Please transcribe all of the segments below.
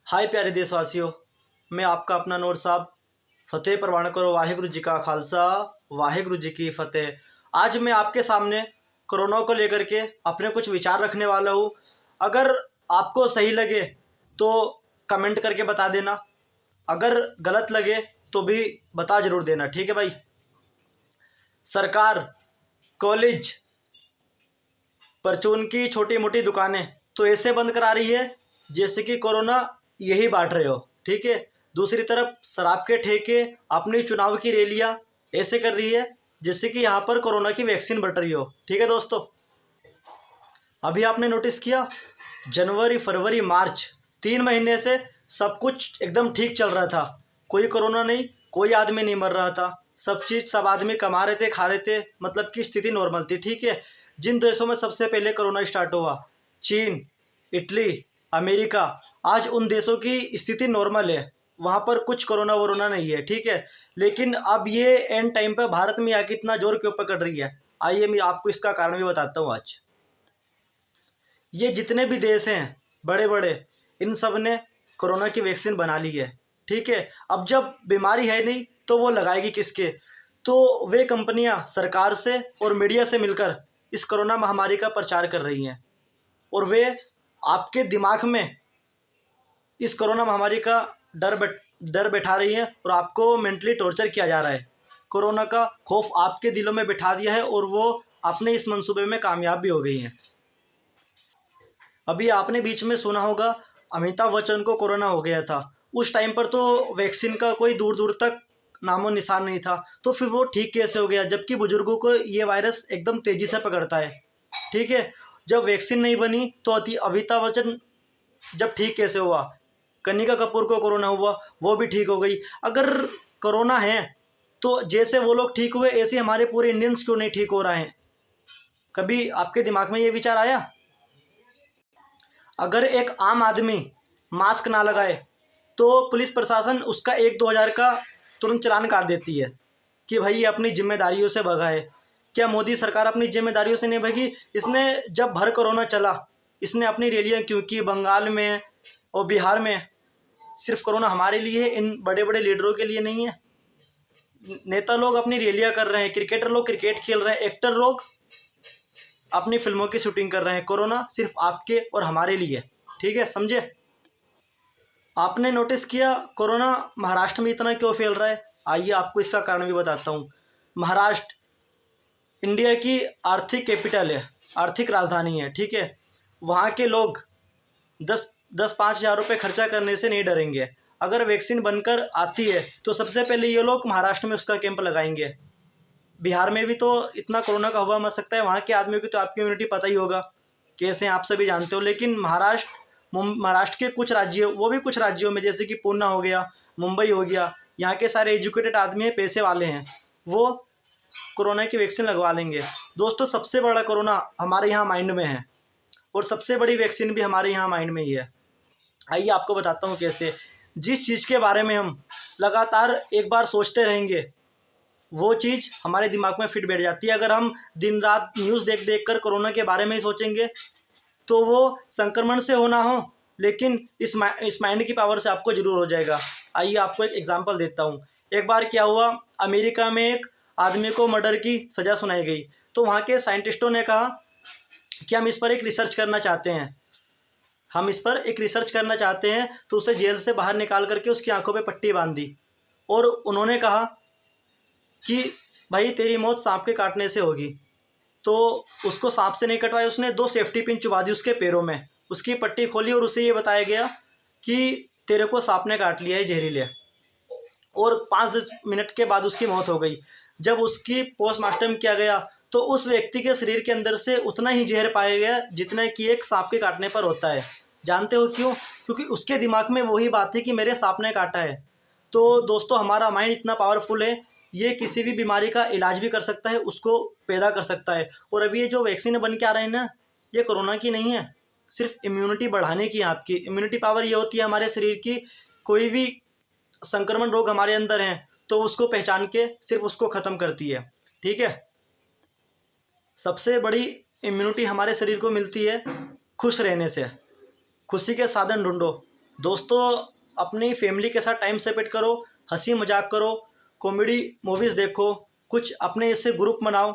हाय प्यारे देशवासियों, मैं आपका अपना नूर साहब फतेह प्रवान करो। वाहिगुरु जी का खालसा, वाहिगुरु जी की फतेह। आज मैं आपके सामने कोरोना को लेकर के अपने कुछ विचार रखने वाला हूँ। अगर आपको सही लगे तो कमेंट करके बता देना, अगर गलत लगे तो भी बता ज़रूर देना, ठीक है भाई। सरकार, कॉलेज, परचून की छोटी मोटी दुकानें तो ऐसे बंद करा रही है जैसे कि कोरोना यही बांट रहे हो, ठीक है। दूसरी तरफ शराब के ठेके अपनी चुनाव की रैलियां ऐसे कर रही है जैसे कि यहाँ पर कोरोना की वैक्सीन बट रही हो, ठीक है दोस्तों। अभी आपने नोटिस किया, जनवरी फरवरी मार्च 3 महीने से सब कुछ एकदम ठीक चल रहा था। कोई कोरोना नहीं, कोई आदमी नहीं मर रहा था। सब आदमी कमा रहे थे, खा रहे थे, मतलब कि स्थिति नॉर्मल थी, ठीक है। जिन देशों में सबसे पहले कोरोना स्टार्ट हुआ, चीन, इटली, अमेरिका, आज उन देशों की स्थिति नॉर्मल है। वहाँ पर कुछ कोरोना वोरोना नहीं है, ठीक है। लेकिन अब ये एंड टाइम पर भारत में आके इतना जोर क्यों पकड़ रही है, आइए मैं आपको इसका कारण भी बताता हूँ आज। ये जितने भी देश हैं बड़े बड़े, इन सब ने कोरोना की वैक्सीन बना ली है, ठीक है। अब जब बीमारी है नहीं तो वो लगाएगी किसके? तो वे कंपनियां सरकार से और मीडिया से मिलकर इस कोरोना महामारी का प्रचार कर रही हैं, और वे आपके दिमाग में इस कोरोना महामारी का डर बैठा रही है और आपको मेंटली टॉर्चर किया जा रहा है। कोरोना का खौफ आपके दिलों में बिठा दिया है और वो अपने इस मंसूबे में कामयाब भी हो गई हैं। अभी आपने बीच में सुना होगा, अमिताभ बच्चन को कोरोना हो गया था। उस टाइम पर तो वैक्सीन का कोई दूर दूर तक नामो निशान नहीं था, तो फिर वो ठीक कैसे हो गया? जबकि बुजुर्गों को ये वायरस एकदम तेज़ी से पकड़ता है, ठीक है। जब वैक्सीन नहीं बनी तो अमिताभ बच्चन जब ठीक कैसे हुआ? कनिका कपूर को कोरोना हुआ, वो भी ठीक हो गई। अगर कोरोना है तो जैसे वो लोग ठीक हुए, ऐसे हमारे पूरे इंडियंस क्यों नहीं ठीक हो रहे हैं? कभी आपके दिमाग में ये विचार आया? अगर एक आम आदमी मास्क ना लगाए तो पुलिस प्रशासन उसका 1-2 हज़ार का तुरंत चालान काट देती है कि भाई ये अपनी जिम्मेदारियों से भगा है। क्या मोदी सरकार अपनी जिम्मेदारियों से नहीं भगी? इसने जब भर कोरोना चला, इसने अपनी रैलियां क्यों की बंगाल में और बिहार में? सिर्फ कोरोना हमारे लिए है, इन बड़े बड़े लीडरों के लिए नहीं है। नेता लोग अपनी रैलियां कर रहे हैं, क्रिकेटर लोग क्रिकेट खेल रहे हैं, एक्टर लोग अपनी फिल्मों की शूटिंग कर रहे हैं। कोरोना सिर्फ आपके और हमारे लिए, ठीक है, समझे? आपने नोटिस किया कोरोना महाराष्ट्र में इतना क्यों फैल रहा है? आइए आपको इसका कारण भी बताता हूँ। महाराष्ट्र इंडिया की आर्थिक कैपिटल है, आर्थिक राजधानी है, ठीक है। वहाँ के लोग 10-5 हज़ार रुपये खर्चा करने से नहीं डरेंगे। अगर वैक्सीन बनकर आती है तो सबसे पहले ये लोग महाराष्ट्र में उसका कैंप लगाएंगे। बिहार में भी तो इतना कोरोना का हुआ मर सकता है, वहाँ के आदमियों की तो आपकी इम्यूनिटी पता ही होगा कैसे हैं, आप सभी जानते हो। लेकिन महाराष्ट्र के कुछ राज्यों, वो भी कुछ राज्यों में, जैसे कि पूना हो गया, मुंबई हो गया, यहाँ के सारे एजुकेटेड आदमी हैं, पैसे वाले हैं, वो कोरोना की वैक्सीन लगवा लेंगे। दोस्तों, सबसे बड़ा कोरोना हमारे यहाँ माइंड में है और सबसे बड़ी वैक्सीन भी हमारे यहाँ माइंड में ही है। आइए आपको बताता हूँ कैसे। जिस चीज़ के बारे में हम लगातार एक बार सोचते रहेंगे, वो चीज़ हमारे दिमाग में फिट बैठ जाती है। अगर हम दिन रात न्यूज़ देख देख कर कोरोना के बारे में ही सोचेंगे तो वो संक्रमण से हो ना हो, लेकिन इस माइंड की पावर से आपको ज़रूर हो जाएगा। आइए आपको एक एग्जांपल देता हूँ। एक बार क्या हुआ, अमेरिका में एक आदमी को मर्डर की सज़ा सुनाई गई। तो वहाँ के साइंटिस्टों ने कहा कि हम इस पर एक रिसर्च करना चाहते हैं, हम इस पर एक रिसर्च करना चाहते हैं। तो उसे जेल से बाहर निकाल करके उसकी आंखों पे पट्टी बांध दी और उन्होंने कहा कि भाई तेरी मौत सांप के काटने से होगी। तो उसको सांप से नहीं कटवाया, उसने 2 सेफ्टी पिन चुभा दी उसके पैरों में, उसकी पट्टी खोली और उसे ये बताया गया कि तेरे को सांप ने काट लिया है, जहरीले। और 5-10 मिनट के बाद उसकी मौत हो गई। जब उसकी पोस्टमार्टम किया गया तो उस व्यक्ति के शरीर के अंदर से उतना ही जहर पाया गया जितना कि एक सांप के काटने पर होता है। जानते हो क्यों? क्योंकि उसके दिमाग में वही बात थी कि मेरे सांप ने काटा है। तो दोस्तों, हमारा माइंड इतना पावरफुल है, ये किसी भी बीमारी का इलाज भी कर सकता है, उसको पैदा कर सकता है। और अभी ये जो वैक्सीन बन के आ रहे हैं ना, ये कोरोना की नहीं है, सिर्फ इम्यूनिटी बढ़ाने की है। आपकी इम्यूनिटी पावर ये होती है हमारे शरीर की, कोई भी संक्रमण रोग हमारे अंदर हैं तो उसको पहचान के सिर्फ उसको ख़त्म करती है, ठीक है। सबसे बड़ी इम्यूनिटी हमारे शरीर को मिलती है खुश रहने से। खुशी के साधन ढूंढो, दोस्तों अपनी फैमिली के साथ टाइम स्पेंड करो, हंसी मजाक करो, कॉमेडी मूवीज़ देखो, कुछ अपने इससे ग्रुप बनाओ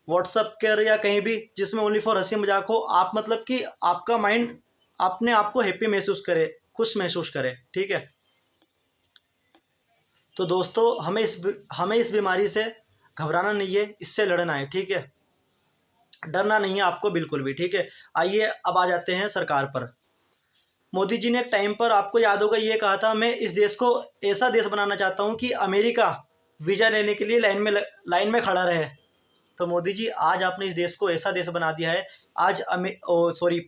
व्हाट्सअप कर या कहीं भी, जिसमें ओनली फॉर हंसी मजाक हो। आप मतलब कि आपका माइंड अपने आप को हैप्पी महसूस करे, खुश महसूस करे, ठीक है। तो दोस्तों हमें इस बीमारी से घबराना नहीं है, इससे लड़ना है, ठीक है। डरना नहीं है आपको बिल्कुल भी, ठीक है। आइए अब आ जाते हैं सरकार पर। मोदी जी ने एक टाइम पर, आपको याद होगा, ये कहा था मैं इस देश को ऐसा देश बनाना चाहता हूँ कि अमेरिका वीज़ा लेने के लिए लाइन में खड़ा रहे। तो मोदी जी आज आपने इस देश को ऐसा देश बना दिया है। आज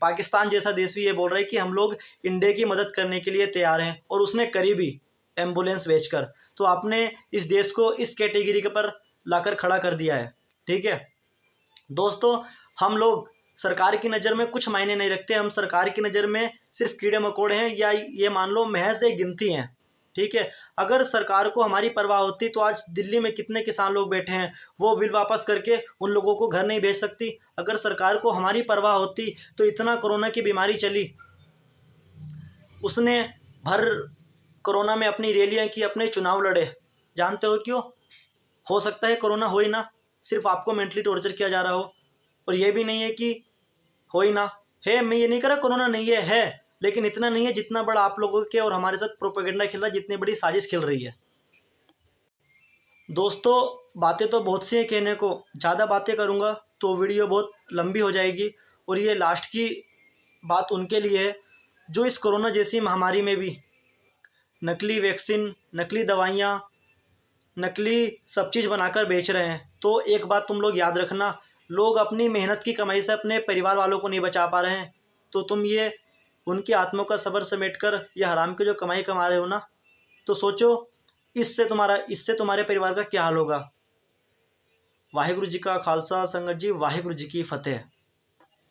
पाकिस्तान जैसा देश भी ये बोल रहा है कि हम लोग इंडिया की मदद करने के लिए तैयार हैं, और उसने करी भी एम्बुलेंस भेजकर। तो आपने इस देश को इस कैटेगरी के पर लाकर खड़ा कर दिया है, ठीक है। दोस्तों हम लोग सरकार की नज़र में कुछ मायने नहीं रखते, हम सरकार की नज़र में सिर्फ कीड़े मकोड़े हैं, या ये मान लो महज एक गिनती हैं, ठीक है। अगर सरकार को हमारी परवाह होती तो आज दिल्ली में कितने किसान लोग बैठे हैं, वो बिल वापस करके उन लोगों को घर नहीं भेज सकती। अगर सरकार को हमारी परवाह होती तो इतना कोरोना की बीमारी चली, उसने भर कोरोना में अपनी रैलियाँ की, अपने चुनाव लड़े। जानते हो क्यों? हो सकता है कोरोना हो ही ना, सिर्फ आपको मेंटली टॉर्चर किया जा रहा हो। और ये भी नहीं है कि हो ही ना, है, मैं ये नहीं कह रहा कोरोना नहीं है, लेकिन इतना नहीं है जितना बड़ा आप लोगों के और हमारे साथ प्रोपेगेंडा खेल रहा है, जितनी बड़ी साजिश खेल रही है। दोस्तों बातें तो बहुत सी हैं कहने को, ज़्यादा बातें करूँगा तो वीडियो बहुत लंबी हो जाएगी। और ये लास्ट की बात उनके लिए है जो इस कोरोना जैसी महामारी में भी नकली वैक्सीन, नकली दवाइयाँ, नकली सब चीज़ बनाकर बेच रहे हैं। तो एक बात तुम लोग याद रखना, लोग अपनी मेहनत की कमाई से अपने परिवार वालों को नहीं बचा पा रहे हैं, तो तुम ये उनकी आत्माओं का सब्र समेट कर ये हराम की जो कमाई कमा रहे हो ना, तो सोचो इससे तुम्हारे परिवार का क्या हाल होगा। वाहिगुरु जी का खालसा, संगत जी वाहिगुरु जी की फतेह।